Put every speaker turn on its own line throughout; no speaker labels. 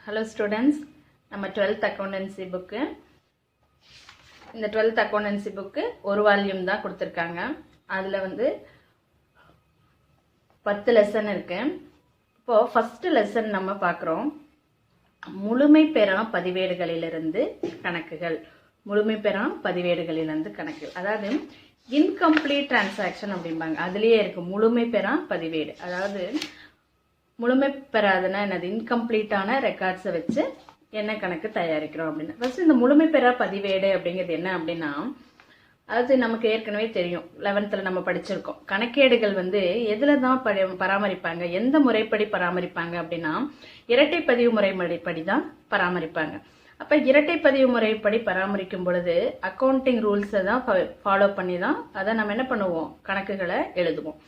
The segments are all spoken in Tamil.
Hello students, நம்ம 12th accountancy book. இந்த 12th accountancy book ஒரு வால்யூம் தான் கொடுத்திருக்காங்க. அதுல வந்து 10 லெசன் இருக்கு. இப்போ ஃபர்ஸ்ட் லெசன் நம்ம பார்க்கறோம். முழுமை பெறா பதிவேடுகளிலிருந்து கணக்குகள். முழுமை பெறா பதிவேடுகளிலிருந்து கணக்கு. அதாவது incomplete transaction அப்படிம்பாங்க. அதுலயே இருக்கு முழுமை பெறா பதிவேடு. அதாவது முழுமை பெறாதனா என்னது இன்கம்ப்ளீட்டான ரெக்கார்ட்ஸை வச்சு என்ன கணக்கு தயாரிக்கிறோம் அப்படின்னா ஃபர்ஸ்ட் இந்த முழுமை பெறா பதிவேடு அப்படிங்கிறது என்ன அப்படின்னா அது நமக்கு ஏற்கனவே தெரியும் 11th நம்ம படிச்சிருக்கோம். கணக்கேடுகள் வந்து எதுல தான் பராமரிப்பாங்க, எந்த முறைப்படி பராமரிப்பாங்க அப்படின்னா இரட்டை பதிவு முறைப்படி தான் பராமரிப்பாங்க. அப்ப இரட்டை பதிவு முறைப்படி பராமரிக்கும் பொழுது அக்கௌண்டிங் ரூல்ஸை தான் ஃபாலோ பண்ணி தான் அதை நம்ம என்ன பண்ணுவோம், கணக்குகளை எழுதுவோம்.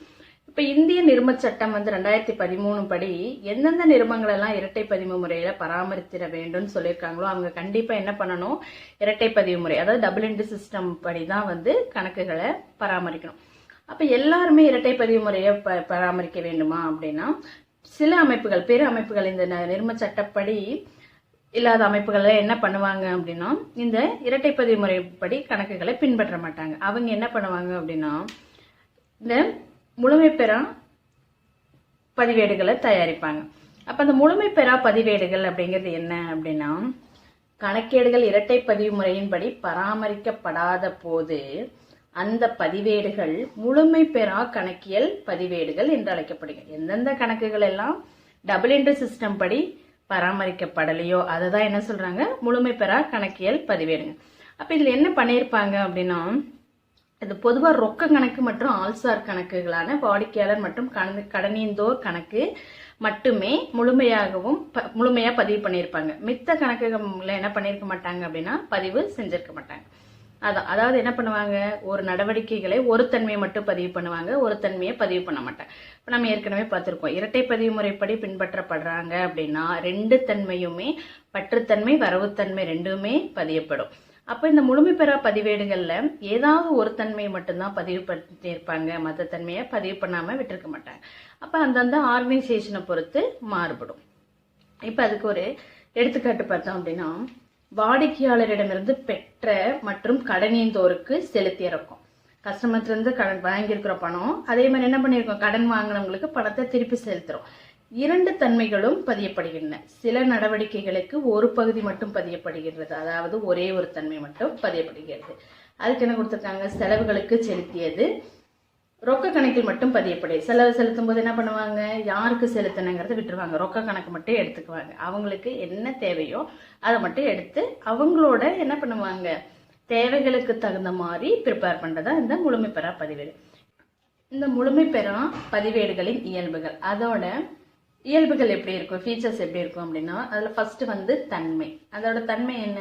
இப்ப இந்திய நிறும சட்டம் வந்து 2013 படி எந்தெந்த நிறுவனங்கள் எல்லாம் இரட்டை பதிவு முறையில பராமரித்திட வேண்டும் சொல்லியிருக்காங்களோ அவங்க கண்டிப்பா என்ன பண்ணணும், இரட்டை பதிவு முறை அதாவது டபுள் என்ட்ரி சிஸ்டம் படிதான் வந்து கணக்குகளை பராமரிக்கணும். அப்ப எல்லாருமே இரட்டை பதிவு முறையை பராமரிக்க வேண்டுமா அப்படின்னா சில அமைப்புகள் பிற அமைப்புகள் இந்த நிறும சட்டப்படி இல்லாத அமைப்புகள் என்ன பண்ணுவாங்க அப்படின்னா இந்த இரட்டை பதிவு முறைப்படி கணக்குகளை பின்பற்ற மாட்டாங்க. அவங்க என்ன பண்ணுவாங்க அப்படின்னா இந்த முழுமை பெறா பதிவேடுகளை தயாரிப்பாங்க. அப்ப அந்த முழுமை பெறா பதிவேடுகள் அப்படிங்கிறது என்ன அப்படின்னா கணக்கேடுகள் இரட்டை பதிவு முறையின்படி பராமரிக்கப்படாத போது அந்த பதிவேடுகள் முழுமை பெறா கணக்கியல் பதிவேடுகள் என்று அழைக்கப்படுகிறது. எந்தெந்த கணக்குகள் எல்லாம் டபுள் என்ட்ரி சிஸ்டம் படி பராமரிக்கப்படலையோ அதுதான் என்ன சொல்றாங்க, முழுமை பெறா கணக்கியல் பதிவேடுங்க. அப்ப இதுல என்ன பண்ணிருப்பாங்க அப்படின்னா இது பொதுவா ரொக்க கணக்கு மற்றும் ஆள்சார் கணக்குகளான வாடிக்கையாளர் மற்றும் கடனீந்தோர் கணக்கு மட்டுமே முழுமையா பதிவு பண்ணியிருப்பாங்க. மித்த கணக்குகள்ல என்ன பண்ணிருக்க மாட்டாங்க அப்படின்னா பதிவு செஞ்சிருக்க மாட்டாங்க. அதாவது என்ன பண்ணுவாங்க, ஒரு நடவடிக்கைகளை ஒரு தன்மையை மட்டும் பதிவு பண்ணுவாங்க, ஒரு தன்மையை பதிவு பண்ண மாட்டாங்க. இப்ப நம்ம ஏற்கனவே பார்த்திருக்கோம் இரட்டை பதிவு முறைப்படி பின்பற்றப்படுறாங்க அப்படின்னா ரெண்டு தன்மையுமே பற்றுத்தன்மை வரவுத்தன்மை ரெண்டுமே பதியப்படும். அப்ப இந்த முழுமை பெறா பதிவேடுகள்ல ஏதாவது ஒரு தன்மையை மட்டும்தான் பதிவு பண்ணிருப்பாங்க, மற்ற தன்மையை பதிவு பண்ணாம விட்டுருக்க மாட்டாங்க. அப்ப அந்தந்த ஆர்கனைசேஷனை பொறுத்து மாறுபடும். இப்ப அதுக்கு ஒரு எடுத்துக்காட்டு பார்த்தோம் அப்படின்னா வாடிக்கையாளரிடமிருந்து பெற்ற மற்றும் கடனீந்தோருக்கு செலுத்திய ரொக்கம். கஸ்டமர்ல இருந்து கடன் வாங்கியிருக்கிற பணம், அதே மாதிரி என்ன பண்ணிருக்கோம், கடன் வாங்கினவங்களுக்கு பணத்தை திருப்பி செலுத்துறோம். இரண்டு தன்மைகளும் பதியப்படுகின்றன. சில நடவடிக்கைகளுக்கு ஒரு பகுதி மட்டும் பதியப்படுகிறது, அதாவது ஒரே ஒரு தன்மை மட்டும் பதியப்படுகிறது. அதுக்கு என்ன கொடுத்திருக்காங்க, செலவுகளுக்கு செலுத்தியது ரொக்க கணக்கில் மட்டும் பதியப்படுது. செலவு செலுத்தும் போது என்ன பண்ணுவாங்க, யாருக்கு செலுத்தினங்கிறத விட்டுருவாங்க, ரொக்க கணக்கு மட்டும் எடுத்துக்குவாங்க. அவங்களுக்கு என்ன தேவையோ அதை மட்டும் எடுத்து அவங்களோட என்ன பண்ணுவாங்க, தேவைகளுக்கு தகுந்த மாதிரி ப்ரிப்பேர் பண்றதா இந்த முழுமை பெறா பதிவேடு. இந்த முழுமை பெறா பதிவேடுகளின் இயல்புகள், அதோட இயல்புகள் எப்படி இருக்கும், ஃபீச்சர்ஸ் எப்படி இருக்கும் அப்படின்னா அதுல ஃபர்ஸ்ட் வந்து தன்மை. அதோட தன்மை என்ன,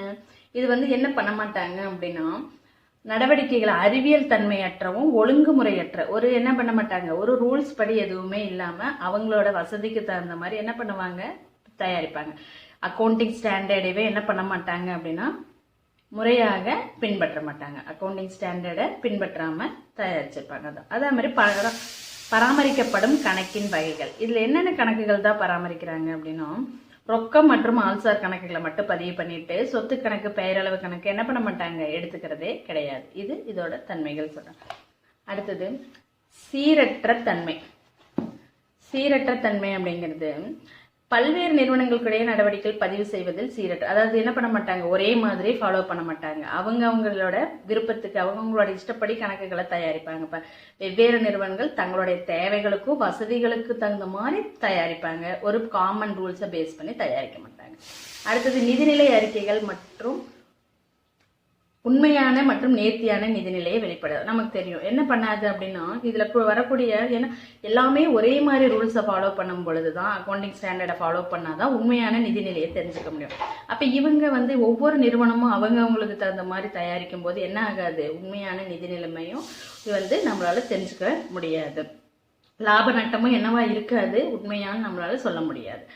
இது வந்து என்ன பண்ண மாட்டாங்க அப்படின்னா நடவடிக்கைகளை அறிவியல் தன்மையற்றவும் ஒழுங்குமுறையற்ற ஒரு என்ன பண்ண மாட்டாங்க, ஒரு ரூல்ஸ் படி எதுவுமே இல்லாம அவங்களோட வசதிக்கு தகுந்த மாதிரி என்ன பண்ணுவாங்க தயாரிப்பாங்க. அக்கௌண்டிங் ஸ்டாண்டர்டவே என்ன பண்ண மாட்டாங்க அப்படின்னா முறையாக பின்பற்ற மாட்டாங்க, அக்கௌண்டிங் ஸ்டாண்டர்டை பின்பற்றாம தயாரிச்சிருப்பாங்க. அதே மாதிரி பராமரிக்கப்படும் கணக்கின் வகைகள். இதுல என்னென்ன கணக்குகள் தான் பராமரிக்கிறாங்க அப்படின்னா ரொக்கம் மற்றும் ஆள்சார் கணக்குகளை மட்டும் பதிவு பண்ணிட்டு சொத்து கணக்கு பெயரளவு கணக்கு என்ன பண்ண மாட்டாங்க, எடுத்துக்கிறதே கிடையாது. இது இதோட தன்மைகள் சொல்றாங்க. அடுத்தது சீரற்ற தன்மை. சீரற்ற தன்மை அப்படிங்கிறது பல்வேறு நிறுவனங்களுக்கிடையே நடவடிக்கைகள் பதிவு செய்வதில் சீரற்ற, அதாவது என்ன பண்ண மாட்டாங்க, ஒரே மாதிரி ஃபாலோ பண்ண மாட்டாங்க. அவங்களோட விருப்பத்துக்கு அவங்களோட இஷ்டப்படி கணக்குகளை தயாரிப்பாங்க. இப்ப வெவ்வேறு நிறுவனங்கள் தங்களுடைய தேவைகளுக்கும் வசதிகளுக்கு தகுந்த மாதிரி தயாரிப்பாங்க, ஒரு காமன் ரூல்ஸை பேஸ் பண்ணி தயாரிக்க மாட்டாங்க. அடுத்தது நிதிநிலை அறிக்கைகள் மற்றும் உண்மையான மற்றும் நேர்த்தியான நிதிநிலையை வெளிப்படுது. நமக்கு தெரியும் என்ன பண்ணாது அப்படின்னா இதுல வரக்கூடிய ஏன்னா எல்லாமே ஒரே மாதிரி ரூல்ஸை ஃபாலோ பண்ணும் பொழுதுதான் அக்கௌண்டிங் ஸ்டாண்டர்டை ஃபாலோ பண்ணாதான் உண்மையான நிதிநிலையை தெரிஞ்சுக்க முடியும். அப்ப இவங்க வந்து ஒவ்வொரு நிறுவனமும் அவங்களுக்கு தகுந்த மாதிரி தயாரிக்கும் போது என்ன ஆகாது, உண்மையான நிதி நிலைமையும் வந்து நம்மளால தெரிஞ்சுக்க முடியாது, லாப நட்டமும் என்னவா இருக்காது, உண்மையான நம்மளால சொல்ல முடியாது.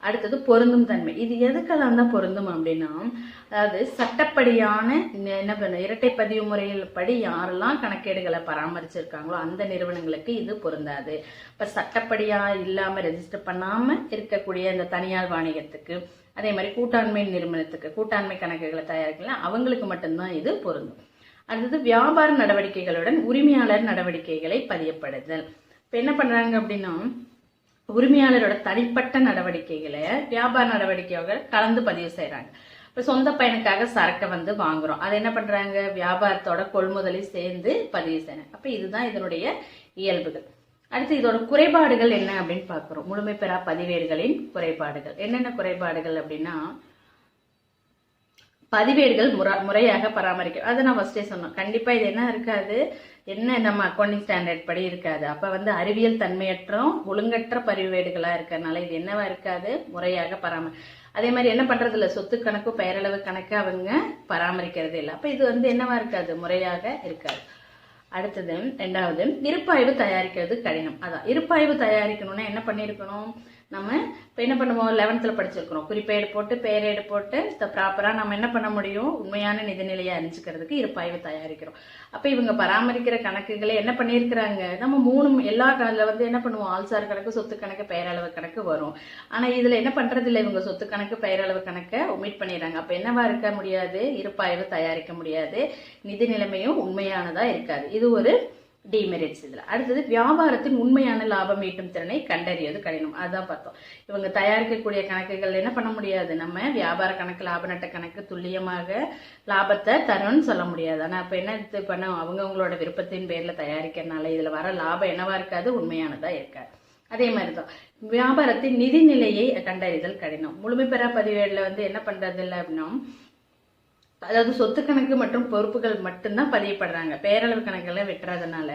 அடுத்தது பொருந்தும் தன்மை. இது எதுக்கெல்லாம் தான் பொருந்தும் அப்படின்னா, அதாவது சட்டப்படியான என்ன பண்ண இரட்டை பதிவு முறையில் படி யாரெல்லாம் கணக்கேடுகளை பராமரிச்சிருக்காங்களோ அந்த நிறுவனங்களுக்கு இது பொருந்தாது. இப்ப சட்டப்படியா இல்லாம ரெஜிஸ்டர் பண்ணாம இருக்கக்கூடிய இந்த தனியார் வாணிகத்துக்கு, அதே மாதிரி கூட்டாண்மை நிறுவனத்துக்கு கூட்டாண்மை கணக்குகளை தயாரிக்கலாம், அவங்களுக்கு மட்டும்தான் இது பொருந்தும். அடுத்தது வியாபார நடவடிக்கைகளுடன் உரிமையாளர் நடவடிக்கைகளை பதியப்படுதல். இப்ப என்ன பண்றாங்க அப்படின்னா, உரிமையாளரோட தனிப்பட்ட நடவடிக்கைகளை வியாபார நடவடிக்கையாக கலந்து பதிவு செய்யறாங்க. இப்ப சொந்த பயனுக்காக சரக்கை வந்து வாங்குறோம், அதை என்ன பண்றாங்க, வியாபாரத்தோட கொள்முதலை சேர்ந்து பதிவு செய்யறாங்க. அப்ப இதுதான் இதனுடைய இயல்புகள். அடுத்து இதோட குறைபாடுகள் என்ன அப்படின்னு பாக்குறோம். முழுமை பெறா பதிவேடுகளின் குறைபாடுகள் என்னென்ன குறைபாடுகள் அப்படின்னா, பதிவேடுகள் முறையாக பராமரிக்க, அதை நான் ஃபர்ஸ்டே சொன்னோம். கண்டிப்பா இது என்ன இருக்காது, என்ன நம்ம அக்கௌண்டிங் ஸ்டாண்டர்ட் படி இருக்காது. அப்ப வந்து அறிவியல் தன்மையற்றும் ஒழுங்கற்ற பதிவேடுகளா இருக்கிறதுனால இது என்னவா இருக்காது, முறையாக அதே மாதிரி என்ன பண்றது இல்ல, சொத்து கணக்கு பெயரளவு கணக்கு அவங்க பராமரிக்கிறது இல்லை. அப்ப இது வந்து என்னவா இருக்காது, முறையாக இருக்காது. அடுத்தது ரெண்டாவது, இருப்பாய்வு தயாரிக்கிறது கடினம். அதான் இருப்பாய்வு தயாரிக்கணும்னா என்ன பண்ணிருக்கணும், நம்ம இப்போ என்ன பண்ணுவோம், 11th படிச்சிருக்கிறோம், குறிப்பேடு போட்டு பெயரேடு போட்டு ப்ராப்பரா நம்ம என்ன பண்ண முடியும், உண்மையான நிதிநிலையை அறிஞ்சுக்கிறதுக்கு இருப்பாய்வு தயாரிக்கிறோம். அப்ப இவங்க பராமரிக்கிற கணக்குகளை என்ன பண்ணிருக்கிறாங்க, நம்ம எல்லா வந்து என்ன பண்ணுவோம், ஆள்சார் கணக்கு, சொத்து கணக்கு, பெயரளவு கணக்கு வரும். ஆனா இதுல என்ன பண்றது இல்லை, இவங்க சொத்து கணக்கு பெயரளவு கணக்கை ஒமிட் பண்ணிடுறாங்க. அப்ப என்னவா இருக்க முடியாது, இருப்பாய்வு தயாரிக்க முடியாது, நிதி நிலைமையும் உண்மையானதா இருக்காது. இது ஒரு டிமெரிட்ஸ். இதுல அடுத்தது வியாபாரத்தின் உண்மையான லாபம் ஈட்டும் திறனை கண்டறியது கடினம். அதான் பார்த்தோம். இவங்க தயாரிக்கக்கூடிய கணக்குகள் என்ன பண்ண முடியாது, நம்ம வியாபார கணக்கு லாப நட்ட கணக்கு துல்லியமாக லாபத்தை தரும்னு சொல்ல முடியாது. ஆனா அப்ப என்ன பண்ண, அவங்களோட விருப்பத்தின் பேர்ல தயாரிக்கிறதுனால இதுல வர லாபம் என்னவா இருக்காது, உண்மையானதா இருக்காது. அதே மாதிரிதான் வியாபாரத்தின் நிதி நிலையை கண்டறிதல் கடினம். முழுமை பெறா பதிவேடுல வந்து என்ன பண்றது இல்லை அப்படின்னா, அதாவது சொத்து கணக்கு மற்றும் பொறுப்புகள் மட்டும்தான் பதியப்படுறாங்க, பேரளவு கணக்கெல்லாம் வெட்டுறதுனால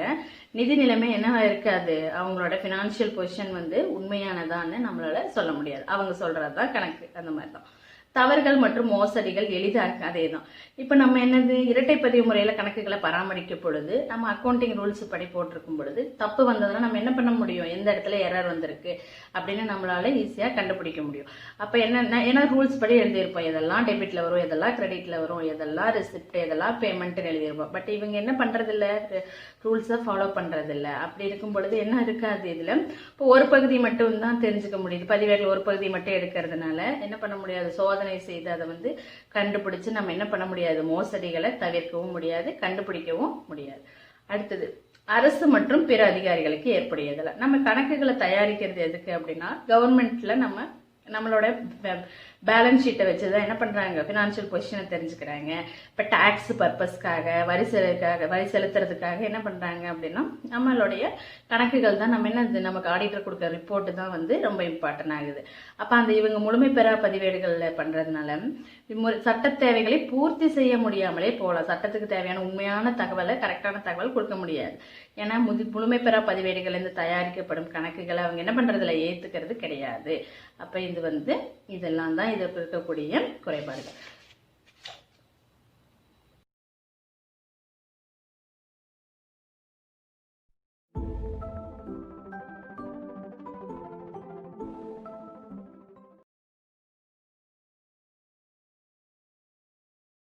நிதி நிலைமை என்னவா இருக்காது, அவங்களோட பினான்சியல் பொசிஷன் வந்து உண்மையானதான்னு நம்மளால சொல்ல முடியாது. அவங்க சொல்றதுதான் கணக்கு. அந்த மாதிரிதான் தவறுகள் மற்றும் மோசடிகள் எளிதா இருக்கு. அதே தான் இப்ப நம்ம என்னது, இரட்டை பதிவு முறையில கணக்குகளை பராமரிக்கும் பொழுது நம்ம அக்கௌண்டிங் ரூல்ஸ் படி போட்டிருக்கும் பொழுது தப்பு வந்ததுன்னா நம்ம என்ன பண்ண முடியும், எந்த இடத்துல எரர் வந்திருக்கு அப்படின்னு நம்மளால ஈஸியா கண்டுபிடிக்க முடியும். அப்ப என்ன, ஏன்னா ரூல்ஸ் படி எழுதியிருப்போம், எதெல்லாம் டெபிட்ல வரும், எதெல்லாம் கிரெடிட்ல வரும், எதெல்லாம் ரெசிப்ட், எதெல்லாம் பேமெண்ட் எழுதியிருப்போம். பட் இவங்க என்ன பண்றது இல்ல, ரூல்ஸை ஃபாலோ பண்றது இல்ல. அப்படி இருக்கும் பொழுது என்ன இருக்காது, இதுல இப்போ ஒரு பகுதி மட்டும் தான் தெரிஞ்சுக்க முடியுது, பதிவேடுல ஒரு பகுதி மட்டும் எடுக்கிறதுனால என்ன பண்ண முடியாது, சோதனை செய்து அதை வந்து கண்டுபிடிச்சு நம்ம என்ன பண்ண முடியாது, மோசடிகளை தவிர்க்கவும் முடியாது, கண்டுபிடிக்கவும் முடியாது. அடுத்தது அரசு மற்றும் பிற அதிகாரிகளுக்கு ஏற்புடையதில்லை. நம்ம கணக்குகளை தயாரிக்கிறது எதுக்கு அப்படின்னா, கவர்மெண்ட்ல நம்மளோட பேலன்ஸ் ஷீட்டை வச்சுதான் என்ன பண்றாங்க, பினான்சியல் பொசிஷனை தெரிஞ்சுக்கிறாங்க. இப்ப டாக்ஸ் பர்பஸ்க்காக, வரி செலுத்துறதுக்காக என்ன பண்றாங்க அப்படின்னா, நம்மளுடைய கணக்குகள் தான் நம்ம என்ன, நமக்கு ஆடிட்டர் கொடுக்குற ரிப்போர்ட் தான் வந்து ரொம்ப இம்பார்ட்டன்ட் ஆகுது. அப்ப அந்த இவங்க முழுமை பெறா பதிவேடுகள்ல பண்றதுனால சட்ட தேவைகளை பூர்த்தி செய்ய முடியாமலே போகலாம். சட்டத்துக்கு தேவையான உண்மையான தகவலை, கரெக்டான தகவல் கொடுக்க முடியாது. ஏன்னா முழுமை பெறா பதிவேடுகள் இருந்து தயாரிக்கப்படும் கணக்குகளை அவங்க என்ன பண்றதுல ஏத்துக்கிறது கிடையாது. அப்ப இது வந்து இதெல்லாம் தான் இதில் இருக்கக்கூடிய குறைபாடுகள்.